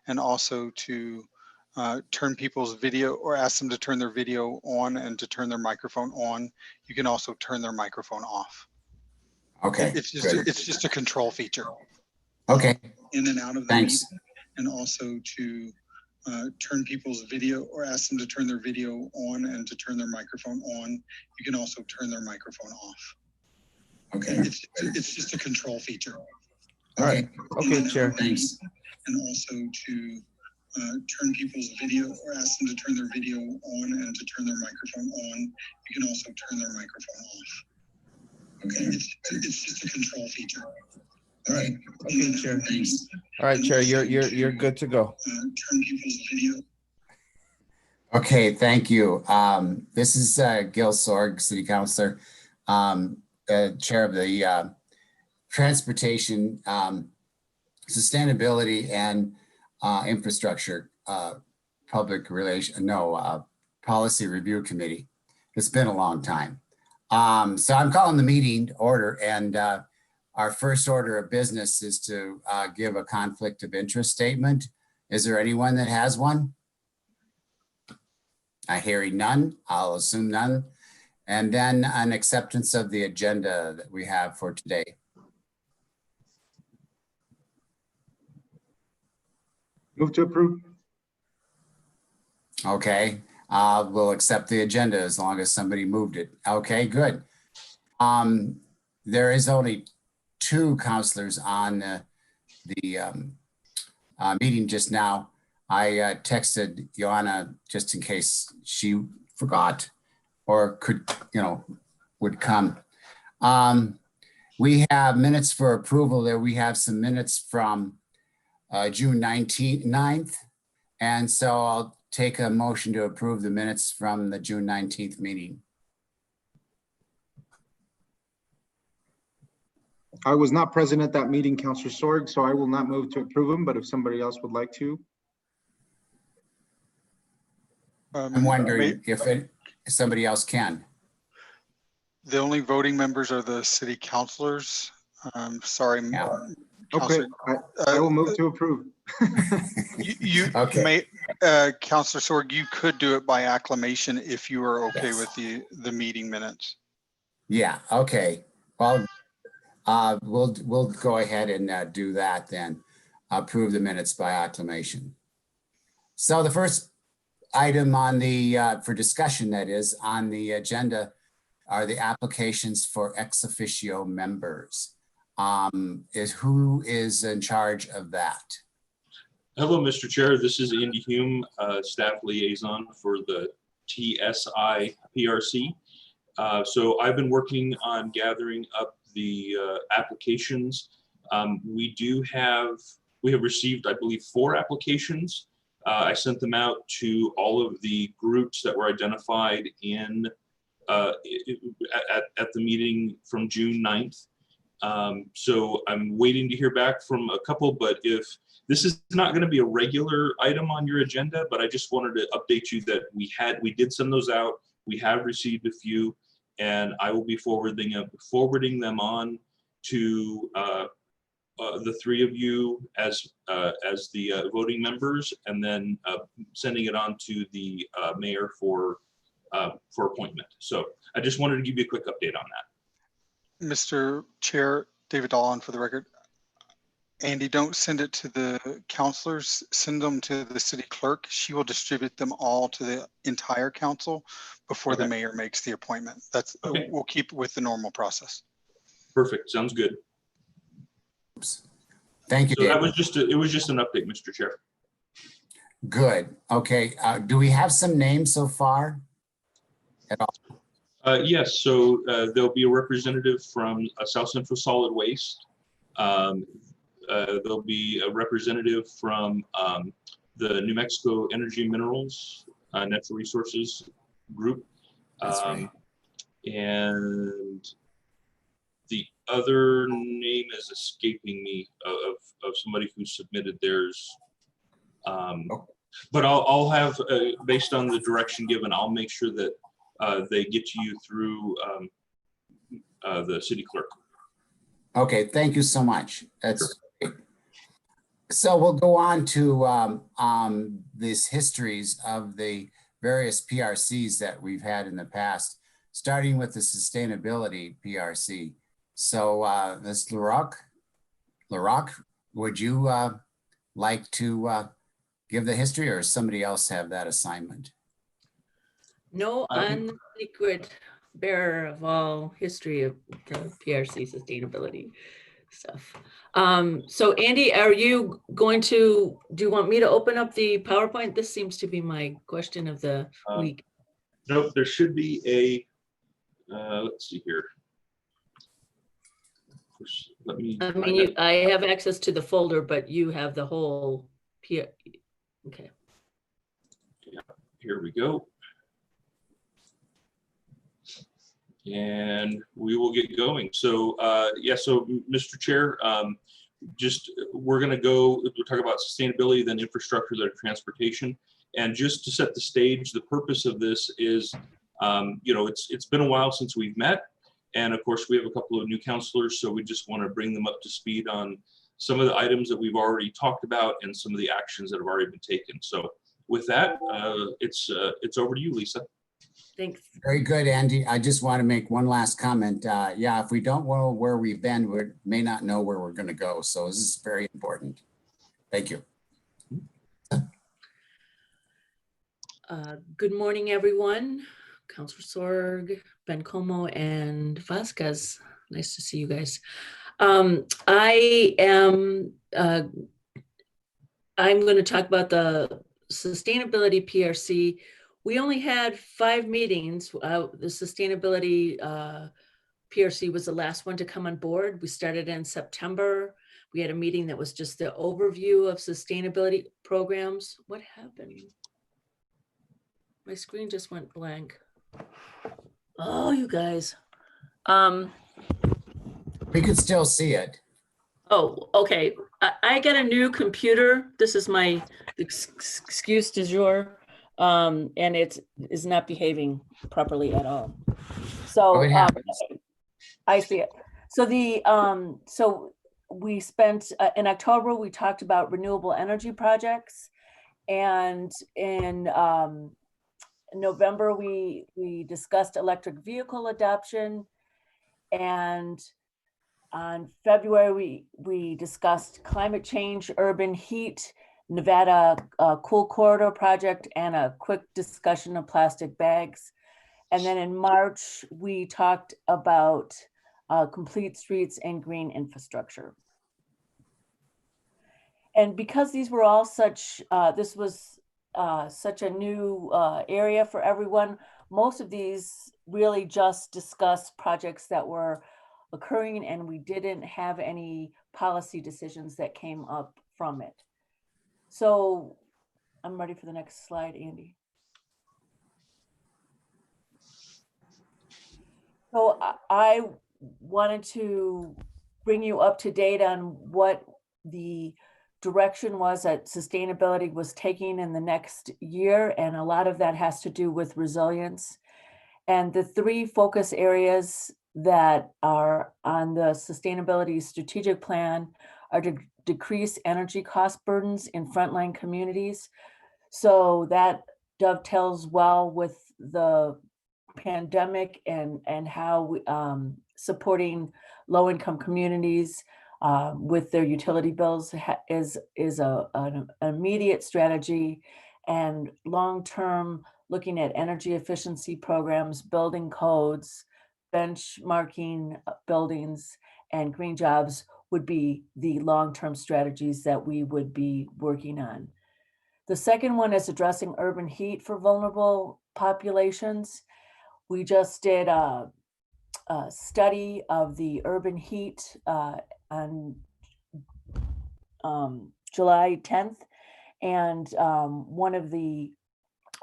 and also to turn people's video or ask them to turn their video on and to turn their microphone on. You can also turn their microphone off. Okay. It's just a control feature. Okay. In and out of the meeting, and also to turn people's video or ask them to turn their video on and to turn their microphone on. You can also turn their microphone off. Okay. It's just a control feature. All right. Okay, Chair. Thanks. And also to turn people's video or ask them to turn their video on and to turn their microphone on. You can also turn their microphone off. Okay. It's just a control feature. All right. Okay, Chair. Thanks. All right, Chair, you're good to go. Turn people's video. Okay, thank you. This is Gil Sorg, City Councilor, Chair of the Transportation, Sustainability and Infrastructure Policy Review Committee. It's been a long time. So I'm calling the meeting to order, and our first order of business is to give a conflict of interest statement. Is there anyone that has one? I hear none. I'll assume none. And then an acceptance of the agenda that we have for today. Move to approve. Okay, we'll accept the agenda as long as somebody moved it. Okay, good. There is only two counselors on the meeting just now. I texted Joanna just in case she forgot or could, would come. We have minutes for approval there. We have some minutes from June 9th. And so I'll take a motion to approve the minutes from the June 19th meeting. I was not present at that meeting, Councilor Sorg, so I will not move to approve them, but if somebody else would like to. I'm wondering if somebody else can. The only voting members are the city councilors. Sorry. Yeah. Okay, I will move to approve. You Okay. may, Councilor Sorg, you could do it by acclamation if you are okay Yes. with the meeting minutes. Yeah, okay. Well, we'll go ahead and do that then. Approve the minutes by acclamation. So the first item on the, for discussion that is, on the agenda are the applications for ex officio members. Who is in charge of that? Hello, Mr. Chair. This is Andy Hume, staff liaison for the TSI PRC. So I've been working on gathering up the applications. We have received, I believe, 4 applications. I sent them out to all of the groups that were identified in at the meeting from June 9th. So I'm waiting to hear back from a couple, but if this is not going to be a regular item on your agenda, but I just wanted to update you that we did send those out. We have received a few, and I will be forwarding them on to the 3 of you as the voting members, and then sending it on to the mayor for appointment. So I just wanted to give you a quick update on that. Mr. Chair, David Dolan for the record. Andy, don't send it to the counselors, send them to the city clerk. She will distribute them all to the entire council before the mayor makes the appointment. That's okay. We'll keep with the normal process. Perfect, sounds good. Oops. Thank you, So David. it was just an update, Mr. Chair. Good, okay. Do we have some names so far at all? Yes, so there'll be a representative from South Central Solid Waste. There'll be a representative from the New Mexico Energy and Minerals Natural Resources Group. That's right. And the other name is escaping me of somebody who submitted theirs. But I'll have, based on the direction given, I'll make sure that they get to you through the city clerk. Okay, thank you so much. That's great. So we'll go on to these histories of the various PRCs that we've had in the past, starting with the sustainability PRC. So Ms. LaRocque, would you like to give the history, or does somebody else have that assignment? No, I'm the secret bearer of all history of the PRC sustainability stuff. So Andy, are you going to, do you want me to open up the PowerPoint? This seems to be my question of the week. Nope, there should be a, let's see here. Let me. I mean, I have access to the folder, but you have the whole PR. Okay. Yeah, here we go. And we will get going. So yeah, so Mr. Chair, we're gonna go, we'll talk about sustainability, then infrastructure, then transportation. And just to set the stage, the purpose of this is, it's been a while since we've met. And of course, we have a couple of new counselors, so we just want to bring them up to speed on some of the items that we've already talked about and some of the actions that have already been taken. So with that, it's over to you, Lisa. Thanks. Very good, Andy. I just want to make one last comment. Yeah, if we don't know where we've been, we may not know where we're going to go. So this is very important. Thank you. Good morning, everyone. Councilor Sorg, Bencomo, and Vasquez. Nice to see you guys. I'm going to talk about the sustainability PRC. We only had 5 meetings. The sustainability PRC was the last one to come on board. We started in September. We had a meeting that was just the overview of sustainability programs. What happened? My screen just went blank. Oh, you guys. We could still see it. Oh, okay. I got a new computer. This is my excuse du jour. And it is not behaving properly at all. So It happens. I see it. So so we spent in October, we talked about renewable energy projects, and in November, we discussed electric vehicle adoption, and on February, we discussed climate change, urban heat, Nevada Cool Corridor project, and a quick discussion of plastic bags. And then in March, we talked about complete streets and green infrastructure. And because these were all this was such a new area for everyone, most of these really just discussed projects that were occurring, and we didn't have any policy decisions that came up from it. So I'm ready for the next slide, Andy. So I wanted to bring you up to date on what the direction was that sustainability was taking in the next year, and a lot of that has to do with resilience. And the 3 focus areas that are on the sustainability strategic plan are to decrease energy cost burdens in frontline communities. So that dovetails well with the pandemic and how supporting low-income communities with their utility bills is an immediate strategy, and long-term looking at energy efficiency programs, building codes, benchmarking buildings, and green jobs would be the long-term strategies that we would be working on. The second one is addressing urban heat for vulnerable populations. We just did a study of the urban heat on July 10th. And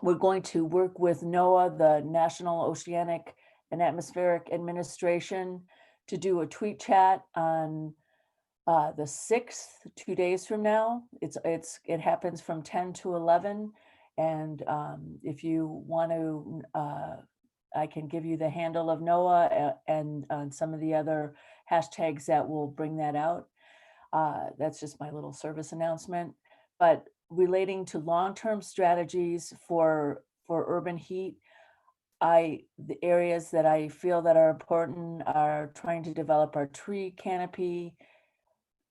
we're going to work with NOAA, the National Oceanic and Atmospheric Administration, to do a tweet chat on the 6th, 2 days from now. It happens from 10 to 11. And if you want to, I can give you the handle of NOAA and some of the other hashtags that will bring that out. That's just my little service announcement. But relating to long-term strategies for urban heat, the areas that I feel that are important are trying to develop our tree canopy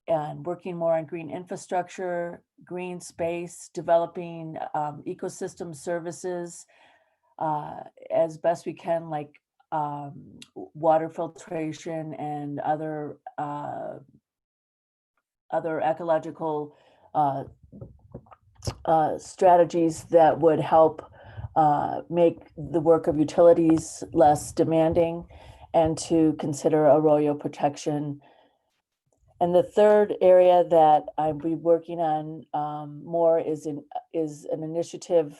and working more on green infrastructure, green space, developing ecosystem services as best we can, like water filtration and other ecological strategies that would help make the work of utilities less demanding, and to consider arroyo protection. And the third area that I'll be working on more is an initiative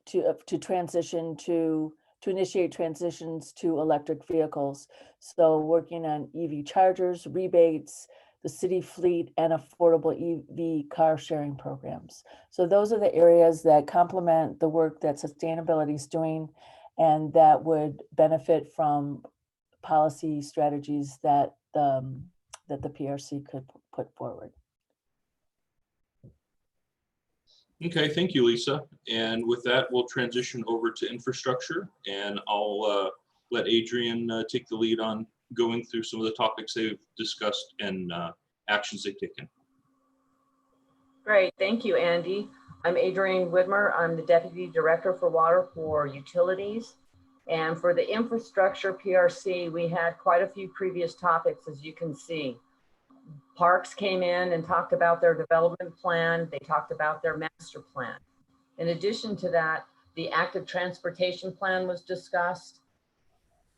to transition to initiate transitions to electric vehicles. So working on EV chargers, rebates, the city fleet, and affordable EV car sharing programs. So those are the areas that complement the work that sustainability is doing and that would benefit from policy strategies that the PRC could put forward. Okay, thank you, Lisa. And with that, we'll transition over to infrastructure, and I'll let Adrienne take the lead on going through some of the topics they've discussed and actions they've taken. Great, thank you, Andy. I'm Adrienne Widmer. I'm the Deputy Director for Water for Utilities. And for the infrastructure PRC, we had quite a few previous topics, as you can see. Parks came in and talked about their development plan. They talked about their master plan. In addition to that, the active transportation plan was discussed.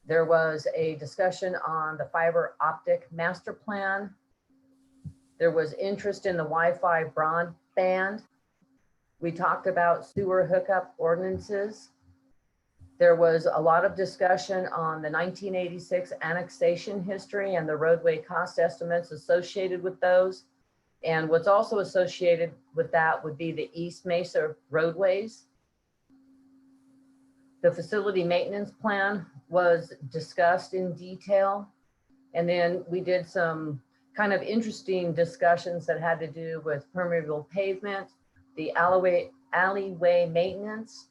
There was a discussion on the fiber optic master plan. There was interest in the Wi-Fi broadband. We talked about sewer hookup ordinances. There was a lot of discussion on the 1986 annexation history and the roadway cost estimates associated with those. And what's also associated with that would be the East Mesa roadways. The facility maintenance plan was discussed in detail. And then we did some kind of interesting discussions that had to do with permeable pavement, the alleyway maintenance.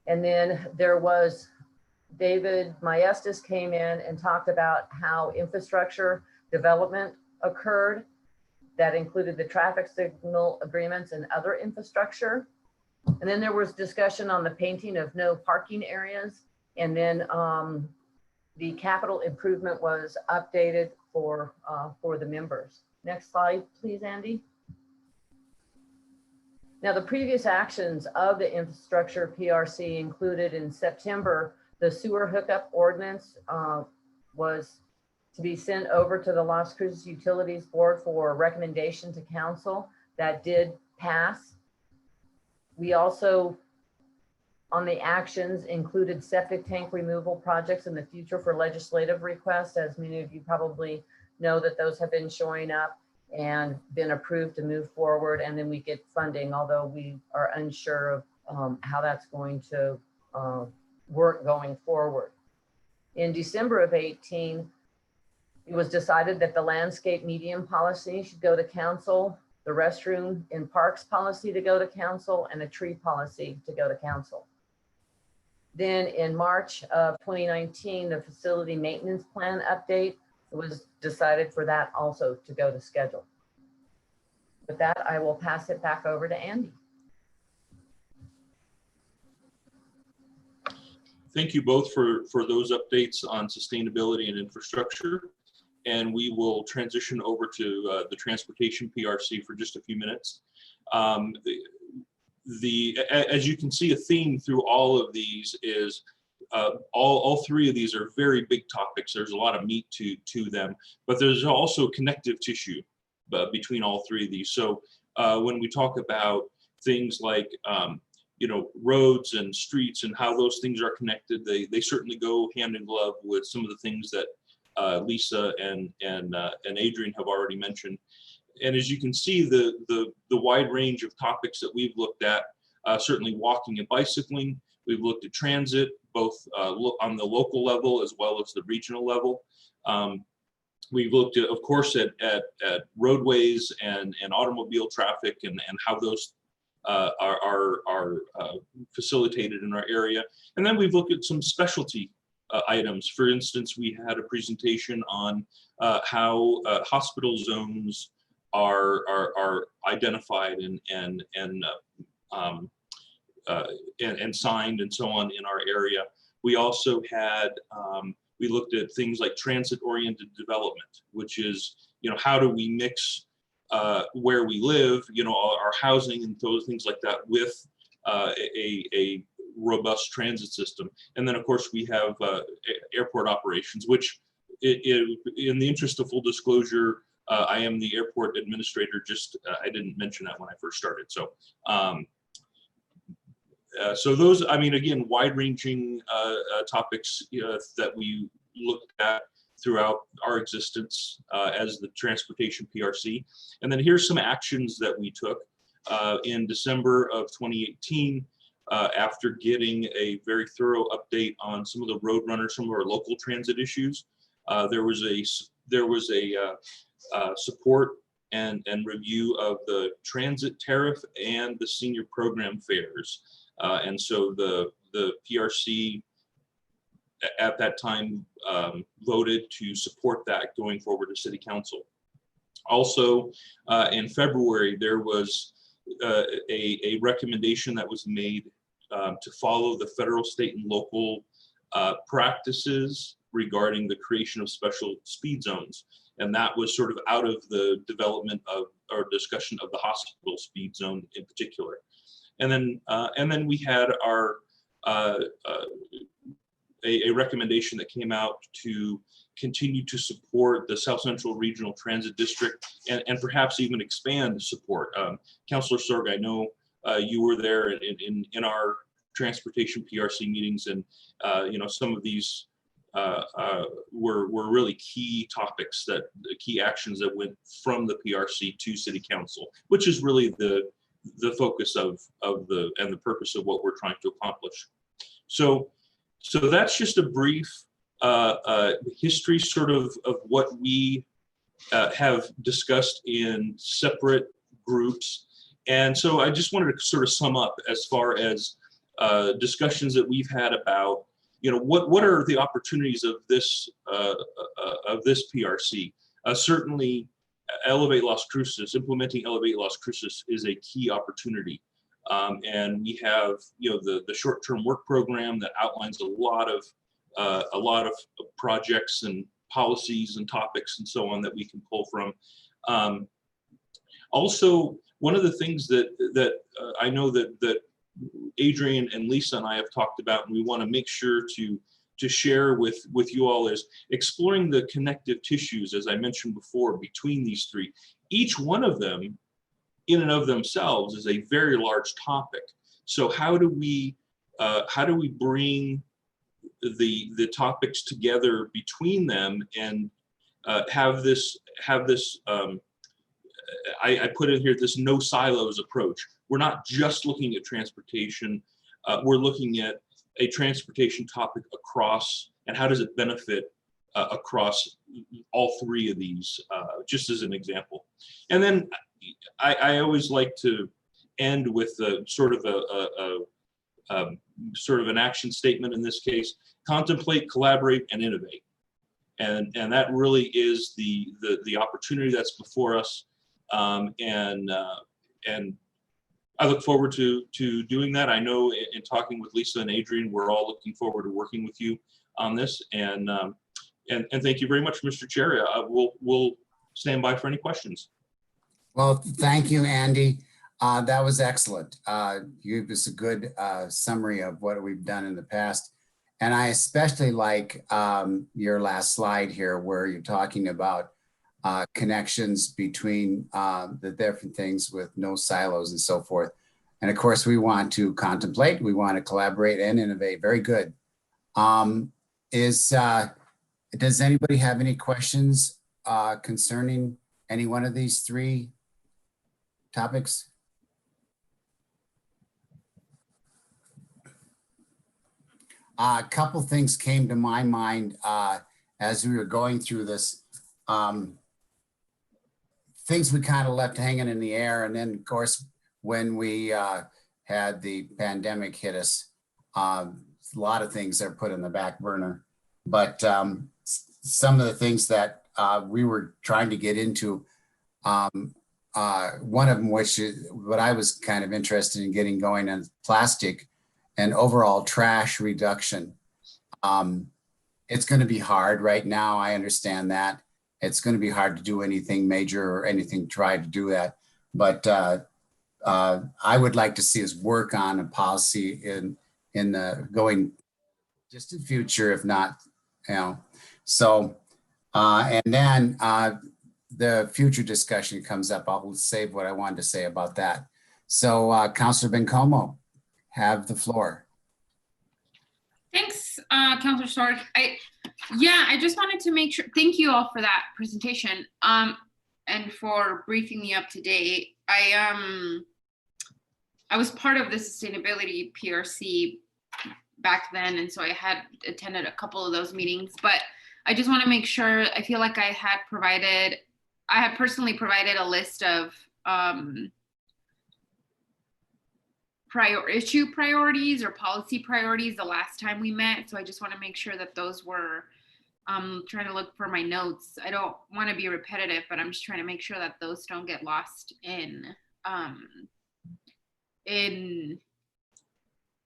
And then there was David Maestas came in and talked about how infrastructure development occurred. That included the traffic signal agreements and other infrastructure. And then there was discussion on the painting of no parking areas. And then the capital improvement was updated for the members. Next slide, please, Andy. Now, the previous actions of the infrastructure PRC included in September, the sewer hookup ordinance was to be sent over to the Las Cruces Utilities Board for recommendation to council. That did pass. We also, on the actions, included septic tank removal projects in the future for legislative requests. As many of you probably know, that those have been showing up and been approved to move forward, and then we get funding, although we are unsure of how that's going to work going forward. In December of 18, it was decided that the landscape medium policy should go to council, the restroom in parks policy to go to council, and a tree policy to go to council. Then in March of 2019, the facility maintenance plan update, it was decided for that also to go to schedule. With that, I will pass it back over to Andy. Thank you both for those updates on sustainability and infrastructure. And we will transition over to the transportation PRC for just a few minutes. As you can see, a theme through all of these is all three of these are very big topics. There's a lot of meat to them, but there's also connective tissue between all three of these. So when we talk about things like roads and streets and how those things are connected, they certainly go hand in glove with some of the things that Lisa and Adrienne have already mentioned. And as you can see, the wide range of topics that we've looked at, certainly walking and bicycling. We've looked at transit, both on the local level as well as the regional level. We've looked at, of course, at roadways and automobile traffic and how those are facilitated in our area. And then we've looked at some specialty items. For instance, we had a presentation on how hospital zones are identified and signed and so on in our area. We also had we looked at things like transit-oriented development, which is, how do we mix where we live, our housing and those things like that with a robust transit system. And then, of course, we have airport operations, which in the interest of full disclosure, I am the airport administrator. Just I didn't mention that when I first started. So so those, again, wide-ranging topics that we looked at throughout our existence as the Transportation PRC. And then here's some actions that we took in December of 2018 after getting a very thorough update on some of the road runners, some of our local transit issues. There was a support and review of the transit tariff and the senior program fares. And so the PRC at that time voted to support that going forward to City Council. Also, in February, there was a recommendation that was made to follow the federal, state, and local practices regarding the creation of special speed zones. And that was sort of out of the development of our discussion of the hospital speed zone in particular. And then we had our a recommendation that came out to continue to support the South Central Regional Transit District and perhaps even expand support. Councilor Sorg, I know you were there in our transportation PRC meetings, and some of these were really key topics, key actions that went from the PRC to City Council, which is really the focus of the purpose of what we're trying to accomplish. So that's just a brief history sort of what we have discussed in separate groups. And so I just wanted to sort of sum up as far as discussions that we've had about, what are the opportunities of this PRC? Certainly, Elevate Las Cruces, implementing Elevate Las Cruces is a key opportunity. And we have, the short-term work program that outlines a lot of projects and policies and topics and so on that we can pull from. Also, one of the things that I know that Adrienne and Lisa and I have talked about, and we want to make sure to share with you all, is exploring the connective tissues, as I mentioned before, between these three. Each one of them in and of themselves is a very large topic. So how do we bring the topics together between them and have this I put in here this no silos approach. We're not just looking at transportation, we're looking at a transportation topic across, and how does it benefit across all three of these, just as an example. And then I always like to end with sort of an action statement in this case: contemplate, collaborate, and innovate. And that really is the opportunity that's before us. And I look forward to doing that. I know in talking with Lisa and Adrienne, we're all looking forward to working with you on this. And thank you very much, Mr. Chair. We'll stand by for any questions. Well, thank you, Andy. That was excellent. You gave us a good summary of what we've done in the past. And I especially like your last slide here, where you're talking about connections between the different things with no silos and so forth. And of course, we want to contemplate, we want to collaborate and innovate. Very good. Does anybody have any questions concerning any one of these three topics? A couple things came to my mind as we were going through this. things we kind of left hanging in the air. And then, of course, when we had the pandemic hit us, a lot of things are put in the back burner. But some of the things that we were trying to get into, one of them, which is what I was kind of interested in getting going on, plastic and overall trash reduction. It's going to be hard right now. I understand that. It's going to be hard to do anything major or anything, try to do that. But I would like to see us work on a policy in the going distant future, if not, you know. So, and then the future discussion comes up. I'll save what I wanted to say about that. So Councilor Bencomo, have the floor. Thanks, Councilor Sorg. I just wanted to make sure, thank you all for that presentation and for briefing me up to date. I was part of the sustainability PRC back then, and so I had attended a couple of those meetings, but I just want to make sure, I feel like I had personally provided a list of issue priorities or policy priorities the last time we met. So I just want to make sure that those were, trying to look for my notes. I don't want to be repetitive, but I'm just trying to make sure that those don't get lost in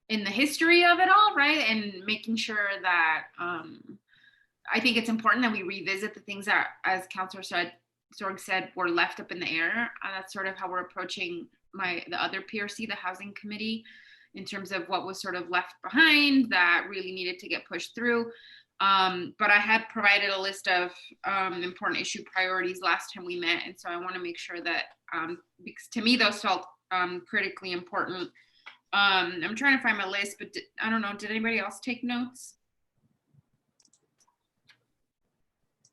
the history of it all, right? And making sure that I think it's important that we revisit the things that, as Councilor Sorg said, were left up in the air. That's sort of how we're approaching the other PRC, the Housing Committee, in terms of what was sort of left behind that really needed to get pushed through. But I had provided a list of important issue priorities last time we met. And so I want to make sure that, because to me, those felt critically important. I'm trying to find my list, but I don't know, did anybody else take notes?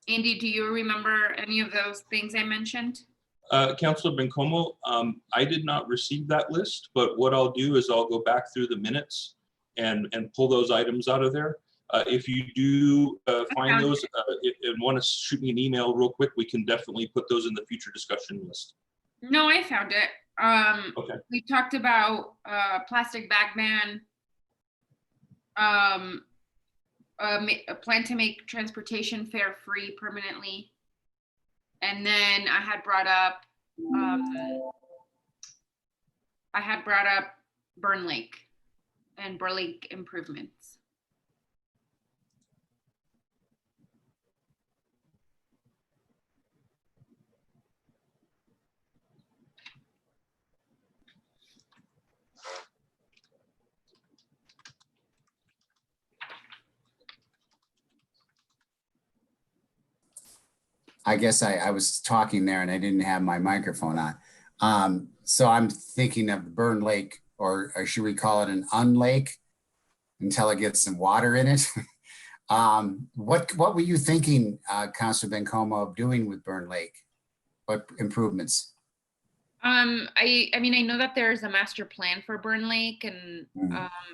Andy, do you remember any of those things I mentioned? Councilor Bencomo, I did not receive that list, but what I'll do is I'll go back through the minutes and pull those items out of there. If you do find those and want to shoot me an email real quick, we can definitely put those in the future discussion list. No, I found it. Okay. We talked about plastic bag ban, a plan to make transportation fare free permanently. And then I had brought up Burn Lake and Burn Lake improvements. I guess I was talking there and I didn't have my microphone on. So I'm thinking of Burn Lake, or should we call it an unlake until it gets some water in it? What were you thinking, Councilor Bencomo, of doing with Burn Lake? What improvements? I mean, I know that there's a master plan for Burn Lake, and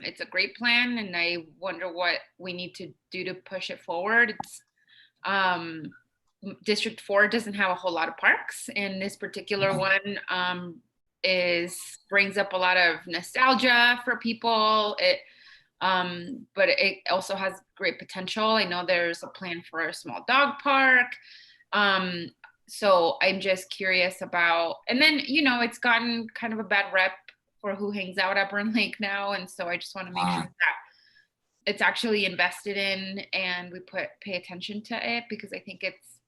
it's a great plan, and I wonder what we need to do to push it forward. It's District 4 doesn't have a whole lot of parks, and this particular one brings up a lot of nostalgia for people. But it also has great potential. I know there's a plan for a small dog park. So I'm just curious about, and then, you know, it's gotten kind of a bad rep for who hangs out at Burn Lake now. And so I just want to make sure that it's actually invested in and we pay attention to it, because I think it's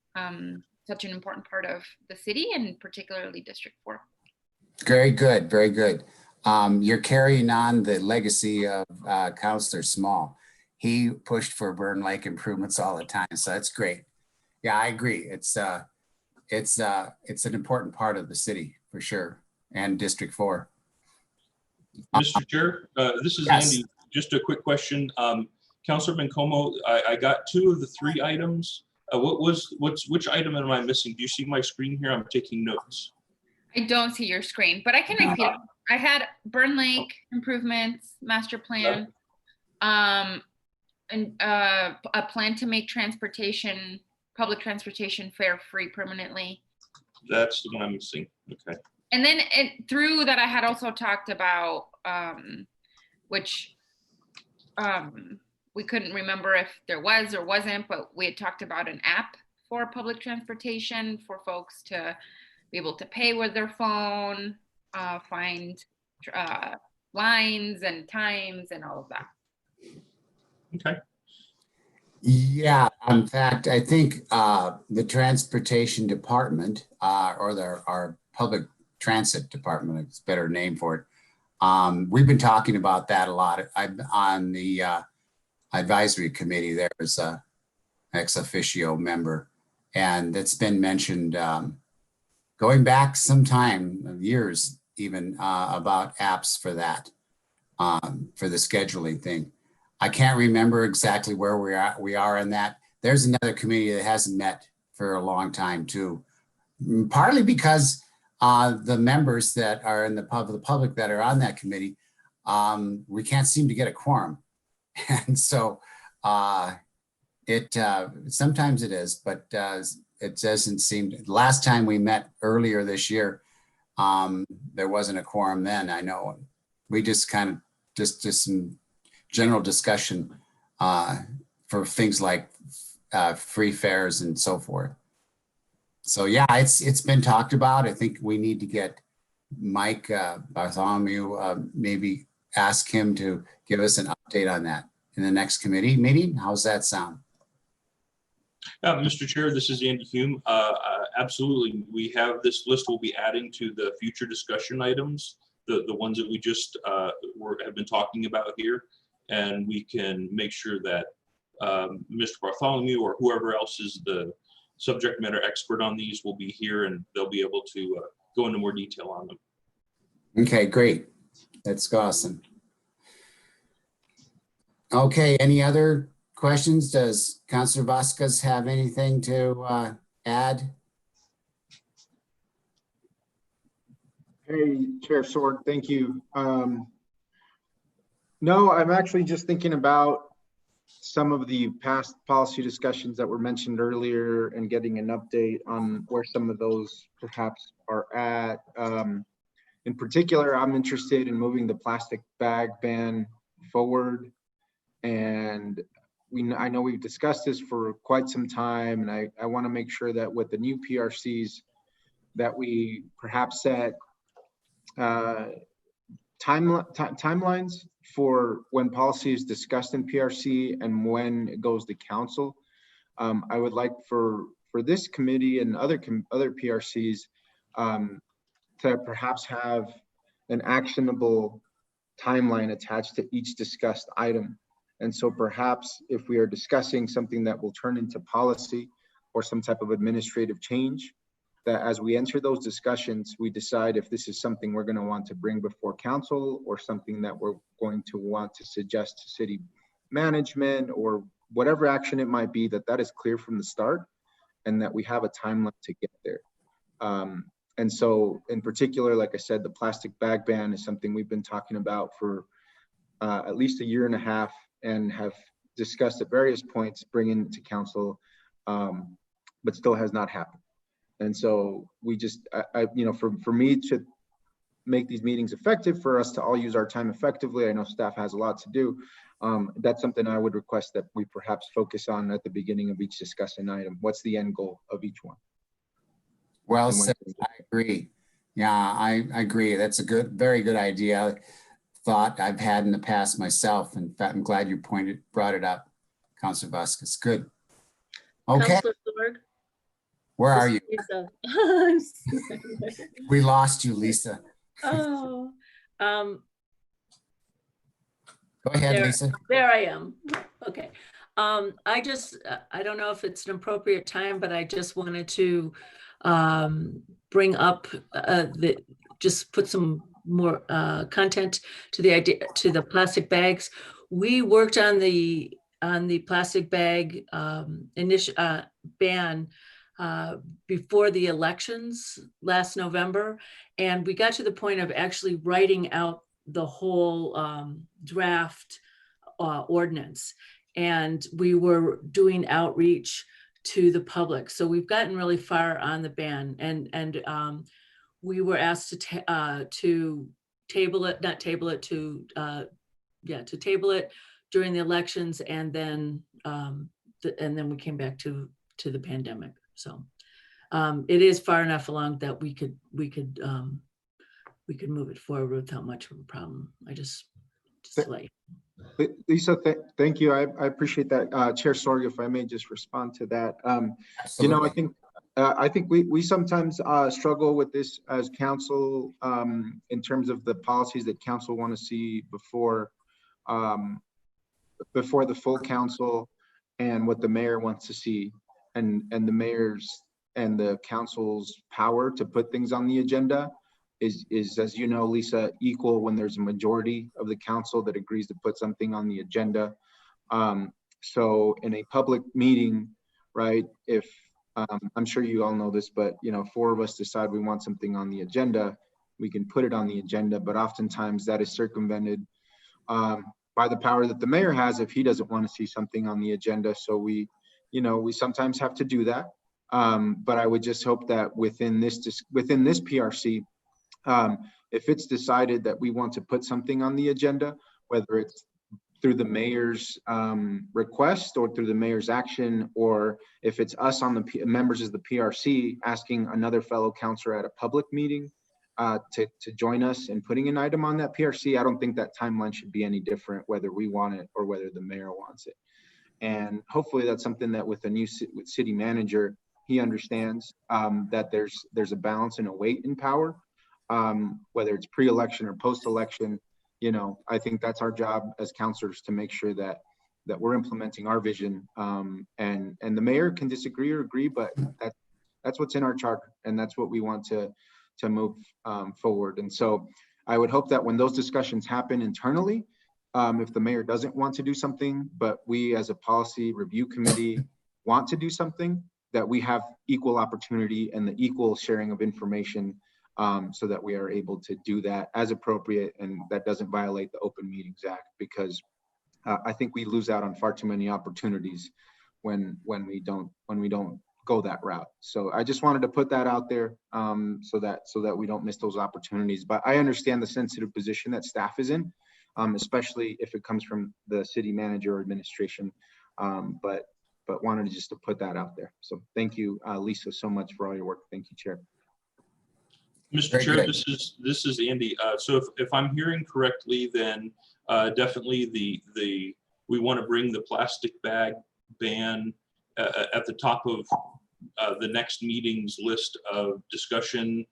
such an important part of the city, and particularly District 4. Very good, very good. You're carrying on the legacy of Councilor Small. He pushed for Burn Lake improvements all the time, so that's great. Yeah, I agree. It's an important part of the city for sure, and District 4. Mr. Chair, this is Yes. Andy. Just a quick question. Councilor Bencomo, I got 2 of the 3 items. Which item am I missing? Do you see my screen here? I'm taking notes. I don't see your screen, but I can repeat it. I had Burn Lake improvements, master plan, and a plan to make transportation public transportation fare free permanently. That's the one I'm missing. Okay. And then through that, I had also talked about, which we couldn't remember if there was or wasn't, but we had talked about an app for public transportation for folks to be able to pay with their phone, find lines and times and all of that. Okay. Yeah, in fact, I think the transportation department or our public transit department, it's a better name for it. We've been talking about that a lot. I'm on the advisory committee. There's a ex officio member, and it's been mentioned going back some time, years even, about apps for that, for the scheduling thing. I can't remember exactly where we are in that. There's another committee that hasn't met for a long time too, partly because the members that are in the public that are on that committee, we can't seem to get a quorum. And so sometimes it is, but it doesn't seem to. Last time we met earlier this year, there wasn't a quorum then, I know. We just kind of just some general discussion for things like free fares and so forth. So yeah, it's been talked about. I think we need to get Mike Bartholomew, maybe ask him to give us an update on that in the next committee meeting. How's that sound? Mr. Chair, this is Andy Hume. Absolutely. We have this list we'll be adding to the future discussion items, the ones that we just have been talking about here. And we can make sure that Mr. Bartholomew or whoever else is the subject matter expert on these will be here, and they'll be able to go into more detail on them. Okay, great. That's awesome. Okay, any other questions? Does Councilor Vasquez have anything to add? Hey, Chair Sword, thank you. No, I'm actually just thinking about some of the past policy discussions that were mentioned earlier and getting an update on where some of those perhaps are at. In particular, I'm interested in moving the plastic bag ban forward. And I know we've discussed this for quite some time, and I want to make sure that with the new PRCs that we perhaps set timelines for when policy is discussed in PRC and when it goes to council. I would like for this committee and other PRCs to perhaps have an actionable timeline attached to each discussed item. And so perhaps if we are discussing something that will turn into policy or some type of administrative change, that as we enter those discussions, we decide if this is something we're going to want to bring before council or something that we're going to want to suggest to city management or whatever action it might be, that is clear from the start and that we have a timeline to get there. And so in particular, like I said, the plastic bag ban is something we've been talking about for at least a year and a half and have discussed at various points bringing it to council, but still has not happened. And so we just, for me to make these meetings effective, for us to all use our time effectively, I know staff has a lot to do. That's something I would request that we perhaps focus on at the beginning of each discussion item. What's the end goal of each one? Well said. I agree. Yeah, I agree. That's a very good idea. Thought I've had in the past myself. In fact, I'm glad you brought it up, Councilor Vasquez. Good. Okay. Councilor Sorg? Where are you? Lisa. We lost you, Lisa. Oh, Go ahead, Lisa. There I am. Okay. I don't know if it's an appropriate time, but I just wanted to bring up just put some more content to the idea, to the plastic bags. We worked on the plastic bag ban before the elections last November, and we got to the point of actually writing out the whole draft ordinance, and we were doing outreach to the public. So we've gotten really far on the ban, and we were asked to table it, not table it, to table it during the elections, and then we came back to the pandemic. So it is far enough along that we could move it forward without much of a problem. I just like. Lisa, thank you. I appreciate that. Chair Sorg, if I may just respond to that. You know, I think we sometimes struggle with this as council in terms of the policies that council want to see before the full council, and what the mayor wants to see, and the mayor's and the council's power to put things on the agenda is, as you know, Lisa, equal when there's a majority of the council that agrees to put something on the agenda. So in a public meeting, right, if I'm sure you all know this, but you know, 4 of us decide we want something on the agenda, we can put it on the agenda, but oftentimes that is circumvented by the power that the mayor has if he doesn't want to see something on the agenda. So we sometimes have to do that. But I would just hope that within this PRC, if it's decided that we want to put something on the agenda, whether it's through the mayor's request or through the mayor's action, or if it's us on the members of the PRC asking another fellow councilor at a public meeting to join us in putting an item on that PRC, I don't think that timeline should be any different, whether we want it or whether the mayor wants it. And hopefully that's something that with a new city manager, he understands that there's a balance and a weight in power, whether it's pre-election or post-election. You know, I think that's our job as councilors to make sure that we're implementing our vision. And the mayor can disagree or agree, but that's what's in our charter, and that's what we want to move forward. And so I would hope that when those discussions happen internally, if the mayor doesn't want to do something, but we as a policy review committee want to do something, that we have equal opportunity and the equal sharing of information, so that we are able to do that as appropriate, and that doesn't violate the Open Meetings Act, because I think we lose out on far too many opportunities when we don't go that route. So I just wanted to put that out there so that we don't miss those opportunities. But I understand the sensitive position that staff is in, especially if it comes from the city manager or administration. But wanted just to put that out there. So thank you, Lisa, so much for all your work. Thank you, Chair. Mr. Chair, this is Andy. So if I'm hearing correctly, then definitely we want to bring the plastic bag ban at the top of the next meeting's list of discussion,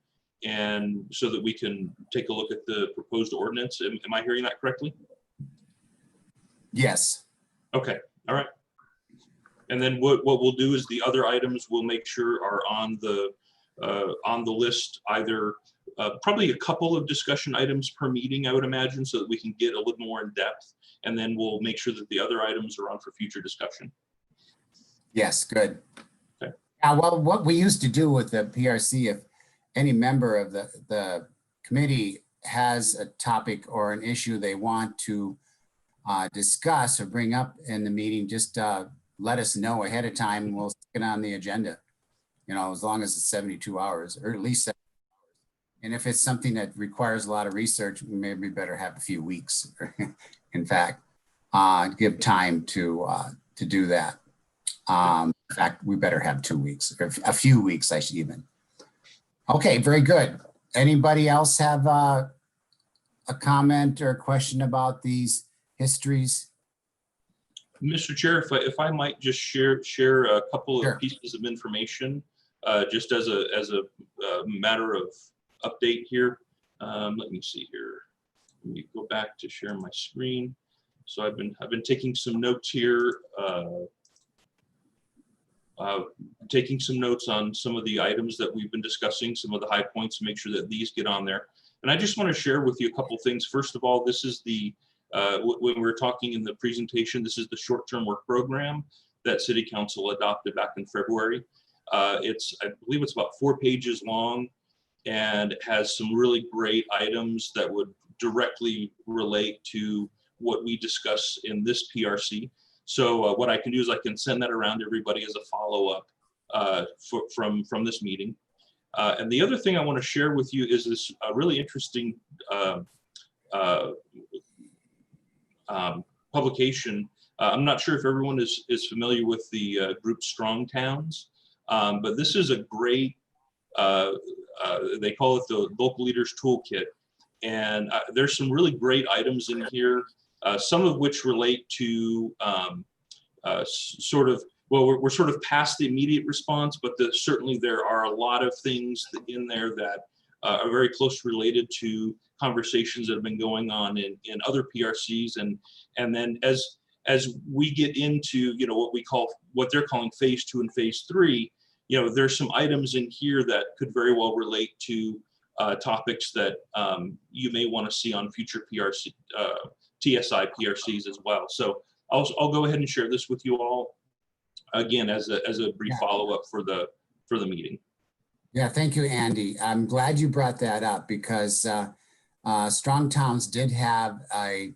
and so that we can take a look at the proposed ordinance. Am I hearing that correctly? Yes. Okay. All right. And then what we'll do is the other items we'll make sure are on the list, either probably a couple of discussion items per meeting, I would imagine, so that we can get a little more in depth, and then we'll make sure that the other items are on for future discussion. Yes, good. Okay. Well, what we used to do with the PRC, if any member of the committee has a topic or an issue they want to discuss or bring up in the meeting, just let us know ahead of time, and we'll stick it on the agenda, you know, as long as it's 72 hours, or at least 7 hours. And if it's something that requires a lot of research, we maybe better have a few weeks, in fact, give time to do that. In fact, we better have 2 weeks, or a few weeks, I should even. Okay, very good. Anybody else have a comment or a question about these histories? Mr. Chair, if I might just share a couple of pieces of information, just as a matter of update here. Let me see here. Let me go back to share my screen. So I've been taking some notes here. Taking some notes on some of the items that we've been discussing, some of the high points, to make sure that these get on there. And I just want to share with you a couple things. First of all, this is the when we were talking in the presentation, this is the short-term work program that City Council adopted back in February. I believe it's about 4 pages long, and has some really great items that would directly relate to what we discuss in this PRC. So what I can do is I can send that around to everybody as a follow-up from this meeting. And the other thing I want to share with you is this really interesting publication. I'm not sure if everyone is familiar with the group Strong Towns, but this is a great, they call it the Local Leaders Toolkit. And there's some really great items in here, some of which relate to sort of, well, we're sort of past the immediate response, but certainly there are a lot of things in there that are very close related to conversations that have been going on in other PRCs. And then as we get into, you know, what they're calling phase 2 and phase 3, you know, there's some items in here that could very well relate to topics that you may want to see on future PRC, TSI PRCs as well. So I'll go ahead and share this with you all again as a brief follow-up for the meeting. Yeah, thank you, Andy. I'm glad you brought that up because Strong Towns did have a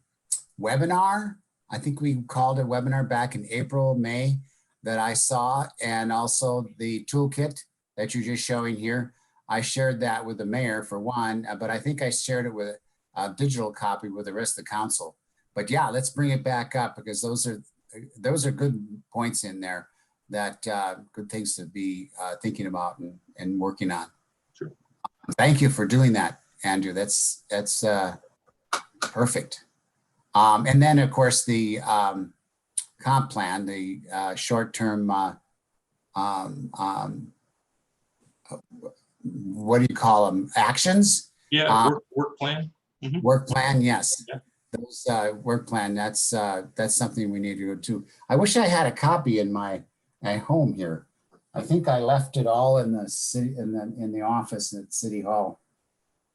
webinar. I think we called it webinar back in April, May that I saw, and also the toolkit that you're just showing here. I shared that with the mayor for one, but I think I shared it with a digital copy with the rest of the council. But yeah, let's bring it back up because those are good points in there that good things to be thinking about and working on. Sure. Thank you for doing that, Andrew. That's perfect. And then of course the comp plan, the short-term, what do you call them? Actions? Yeah, work plan. Mm-hmm. Work plan, yes. Yeah. Those work plan, that's something we need to go to. I wish I had a copy in my home here. I think I left it all in the city, in the office at City Hall.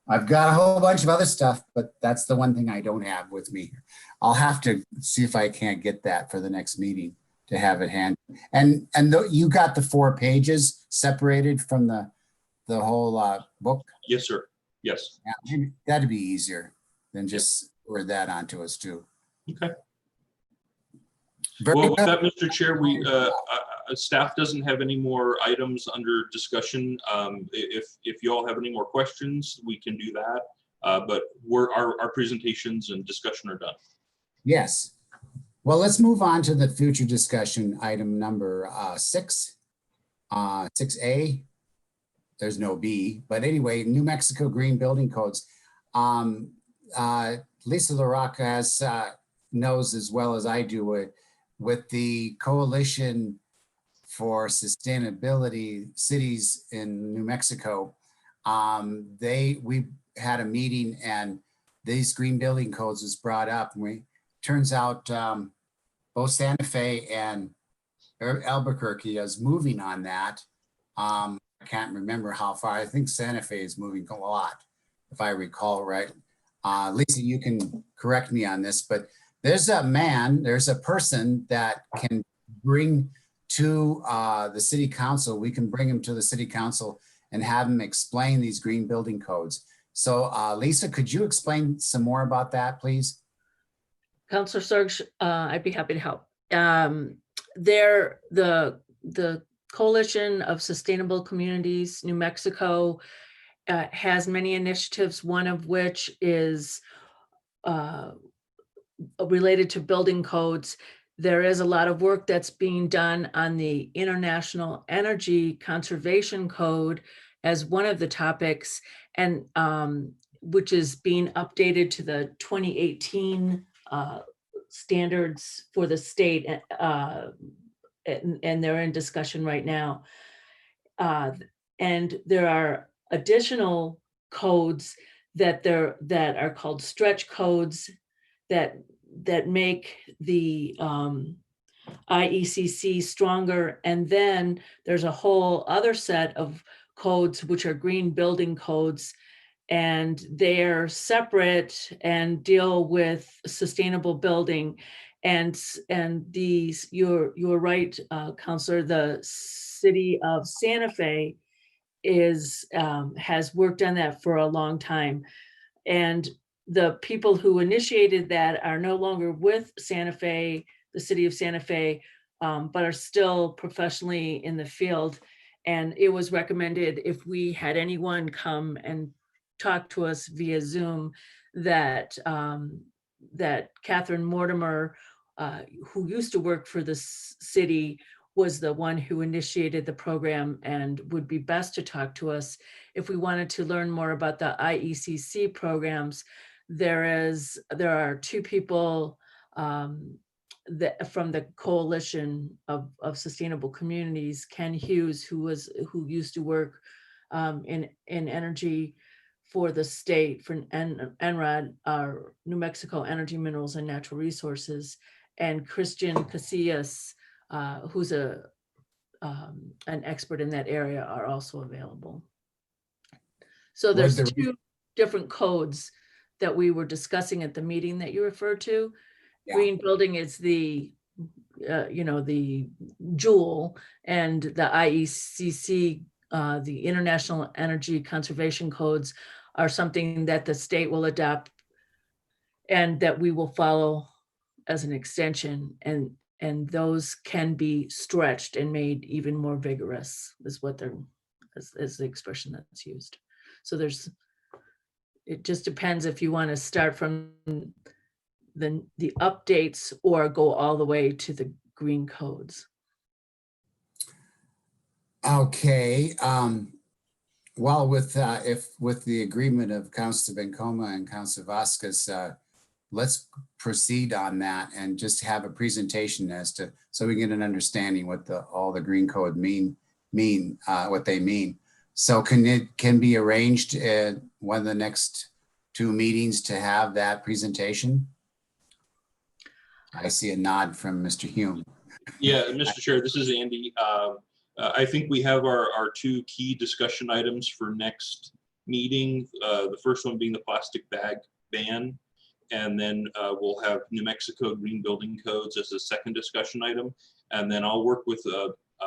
I've got a whole bunch of other stuff, but that's the one thing I don't have with me. I'll have to see if I can't get that for the next meeting to have it handy. And you got the 4 pages separated from the whole book? Yes, sir. Yes. Yeah, maybe that'd be easier than just forward that onto us too. Okay. Very Well, with good. that, Mr. Chair, we staff doesn't have any more items under discussion. If you all have any more questions, we can do that. But our presentations and discussion are done. Yes. Well, let's move on to the future discussion item number 6. 6A. There's no B, but anyway, New Mexico Green Building Codes. Lisa LaRocque knows as well as I do with the Coalition for Sustainability Cities in New Mexico. We had a meeting and these green building codes was brought up. And turns out both Santa Fe and Albuquerque is moving on that. I can't remember how far. I think Santa Fe is moving a lot, if I recall right. Lisa, you can correct me on this, but there's a person that can bring to the city council. We can bring him to the city council and have him explain these green building codes. So Lisa, could you explain some more about that, please? Councilor Surge, I'd be happy to help. The Coalition of Sustainable Communities, New Mexico, has many initiatives, one of which is related to building codes. There is a lot of work that's being done on the International Energy Conservation Code as one of the topics, and which is being updated to the 2018 standards for the state, and they're in discussion right now. And there are additional codes that are called stretch codes that make the IECC stronger. And then there's a whole other set of codes which are green building codes, and they're separate and deal with sustainable building. And these, you're right, Councilor, the city of Santa Fe has worked on that for a long time. And the people who initiated that are no longer with Santa Fe. the city of Santa Fe, but are still professionally in the field. And it was recommended if we had anyone come and talk to us via Zoom, that that Catherine Mortimer, who used to work for the city, was the one who initiated the program and would be best to talk to us if we wanted to learn more about the IECC programs. There are two people from the Coalition of Sustainable Communities, Ken Hughes, who used to work in energy for the state, for NRAD, New Mexico Energy, Minerals and Natural Resources, and Christian Casillas, who's an expert in that area, are also available. So there's two different codes that we were discussing at the meeting that you referred to. Yeah. Green building is the, the jewel, and the IECC, the International Energy Conservation Codes, are something that the state will adopt and that we will follow as an extension. And those can be stretched and made even more vigorous, is what is the expression that's used. So it just depends if you want to start from the updates or go all the way to the green codes. Okay. Well, with the agreement of Councilor Bencoma and Councilor Vasquez, let's proceed on that and just have a presentation so we get an understanding what all the green code mean what they mean. So can be arranged at one of the next two meetings to have that presentation? I see a nod from Mr. Hume. Yeah, Mr. Chair, this is Andy. I think we have our two key discussion items for next meeting. The first one being the plastic bag ban, and then we'll have New Mexico green building codes as a second discussion item. And then I'll work with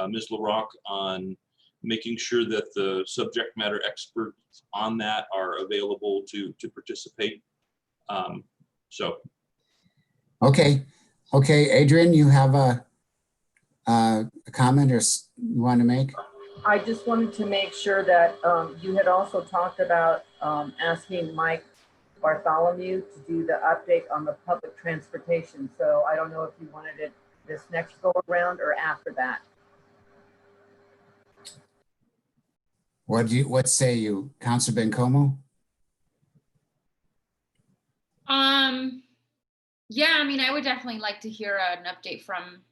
Ms. LaRocque on making sure that the subject matter experts on that are available to participate. Okay, Adrienne, you have a comment or you want to make? I just wanted to make sure that you had also talked about asking Mike Bartholomew to do the update on the public transportation. So I don't know if you wanted it this next go around or after that. What say you, Councilor Bencomo? Yeah, I mean, I would definitely like to hear an update from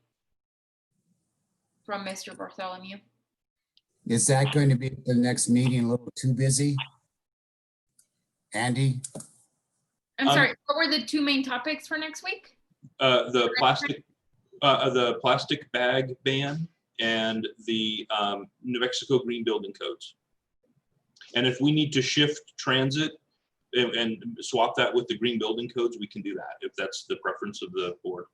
Mr. Bartholomew. Is that going to be the next meeting a little too busy? Andy? I'm sorry, what were the two main topics for next week? The plastic bag ban and the New Mexico green building codes. And if we need to shift transit and swap that with the green building codes, we can do that if that's the preference of the board.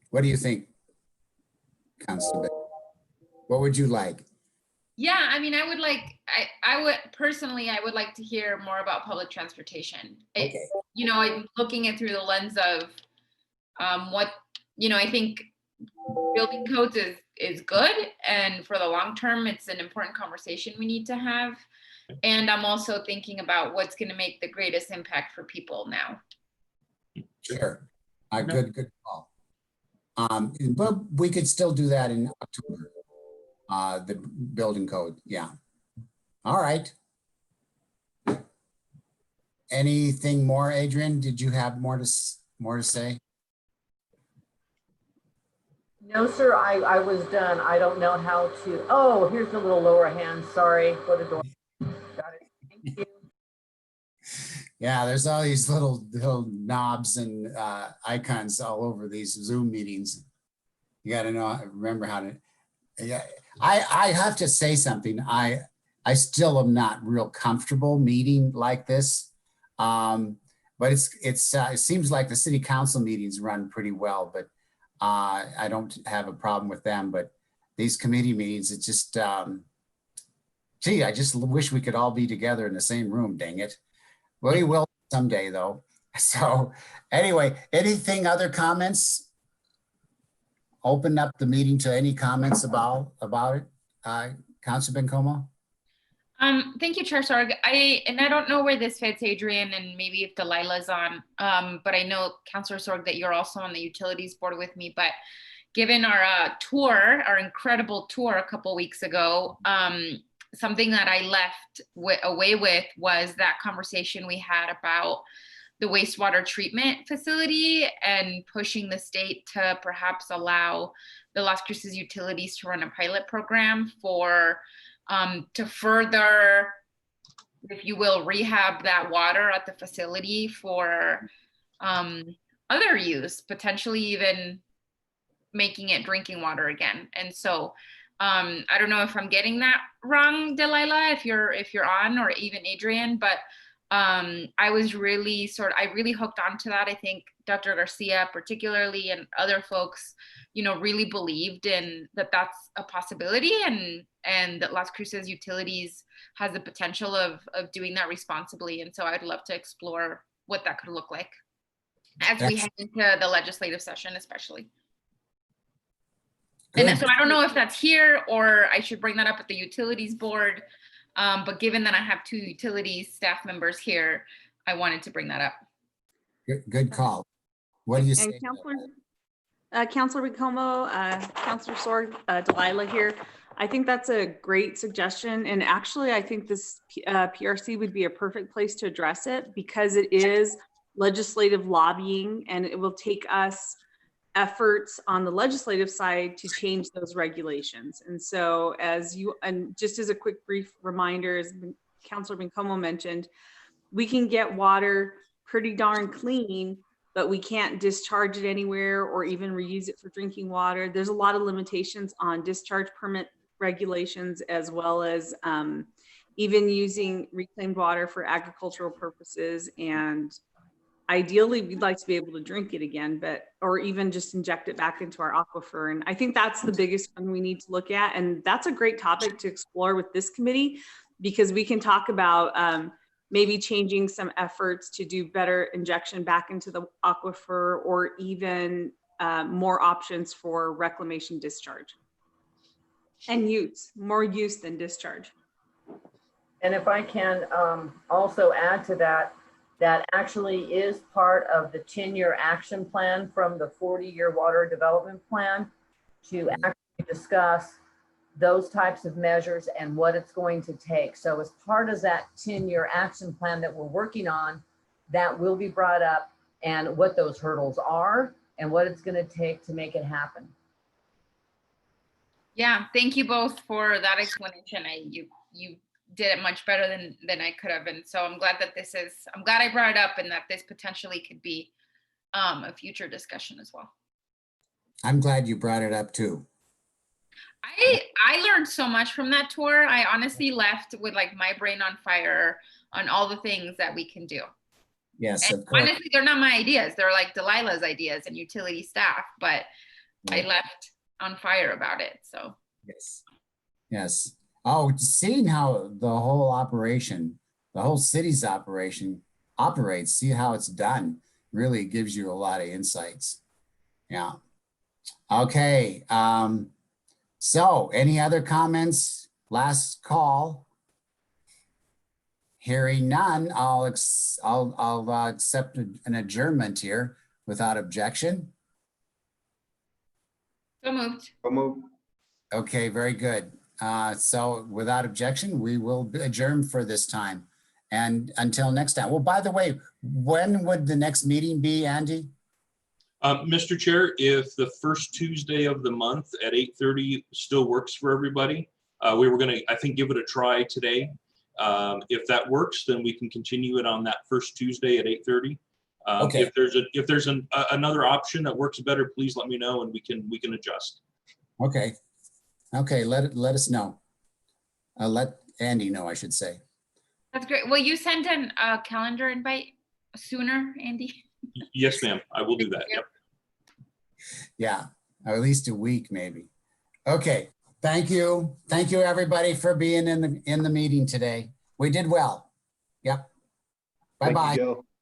What do you think, Councilor? What would you like? Yeah, I mean, I would like to hear more about public transportation. Okay. I'm looking at through the lens of what, I think building codes is good. And for the long term, it's an important conversation we need to have. And I'm also thinking about what's going to make the greatest impact for people now. Sure. Good call. But we could still do that in October. The building code. Yeah. All right. Anything more, Adrienne? Did you have more to say? No, sir, I was done. I don't know how to. Oh, here's the little lower hand. Sorry. What a door. Got it. Thank you. Yeah, there's all these little knobs and icons all over these Zoom meetings. You got to remember how to. Yeah, I have to say something. I still am not real comfortable meeting like this, but it seems like the city council meetings run pretty well. But I don't have a problem with them. But these committee meetings, it's just, I just wish we could all be together in the same room. Dang it! We will someday, though. So anyway, anything, other comments? Open up the meeting to any comments about it. Councilor Bencomo? Thank you, Chair Sorg. I don't know where this fits, Adrienne, and maybe if Delilah's on, but I know Councilor Sorg that you're also on the utilities board with me, but given our tour, our incredible tour a couple weeks ago, something that I left away with was that conversation we had about the wastewater treatment facility and pushing the state to perhaps allow the Las Cruces utilities to run a pilot program for to further, if you will, rehab that water at the facility for other use, potentially even making it drinking water again. And so I don't know if I'm getting that wrong, Delilah, if you're on, or even Adrienne, but I was really I really hooked onto that. I think Dr. Garcia particularly and other folks, really believed in that's a possibility, and that Las Cruces Utilities has the potential of doing that responsibly. And so I'd love to explore what that could look like as we head into the legislative session, especially. Good. And so I don't know if that's here or I should bring that up at the utilities board. But given that I have two utilities staff members here, I wanted to bring that up. Good call. What do you And say? Councilor Bencomo, Councilor Sorg, Delilah here. I think that's a great suggestion. And actually, I think this PRC would be a perfect place to address it because it is legislative lobbying and it will take us efforts on the legislative side to change those regulations. And so and just as a quick brief reminder, as Councilor Bencomo mentioned, we can get water pretty darn clean, but we can't discharge it anywhere or even reuse it for drinking water. There's a lot of limitations on discharge permit regulations, as well as even using reclaimed water for agricultural purposes. And ideally, we'd like to be able to drink it again, or even just inject it back into our aquifer. And I think that's the biggest one we need to look at. And that's a great topic to explore with this committee, because we can talk about maybe changing some efforts to do better injection back into the aquifer, or even more options for reclamation discharge and more use than discharge. And if I can also add to that, that actually is part of the 10-year action plan from the 40-year water development plan to actually discuss those types of measures and what it's going to take. So as part of that 10-year action plan that we're working on, that will be brought up, and what those hurdles are and what it's going to take to make it happen. Yeah, thank you both for that explanation. You did it much better than I could have. And so I'm glad that I'm glad I brought it up, and that this potentially could be a future discussion as well. I'm glad you brought it up too. I learned so much from that tour. I honestly left with like my brain on fire on all the things that we can do. Yes, and of course. honestly, they're not my ideas. They're like Delilah's ideas and utility staff, but I left on fire about it. So yes. Oh, seeing how the whole operation, the whole city's operation operates, see how it's done, really gives you a lot of insights. Yeah. Okay. So any other comments? Last call. Hearing none, I'll accept an adjournment here without objection. So moved. So moved. Okay, very good. So without objection, we will adjourn for this time. And until next time. Well, by the way, when would the next meeting be, Andy? Mr. Chair, if the first Tuesday of the month at 8:30 still works for everybody, we were going to, I think, give it a try today. If that works, then we can continue it on that first Tuesday at 8:30. Okay. If there's another option that works better, please let me know and we can adjust. Okay. Okay, let us know. Let Andy know, I should say. That's great. Will you send a calendar invite sooner, Andy? Yes, ma'am. I will do that. Yep. Yeah, or at least a week maybe. Okay, thank you. Thank you everybody for being in the meeting today. We did well. Yep. Bye-bye. Thank you, Joe.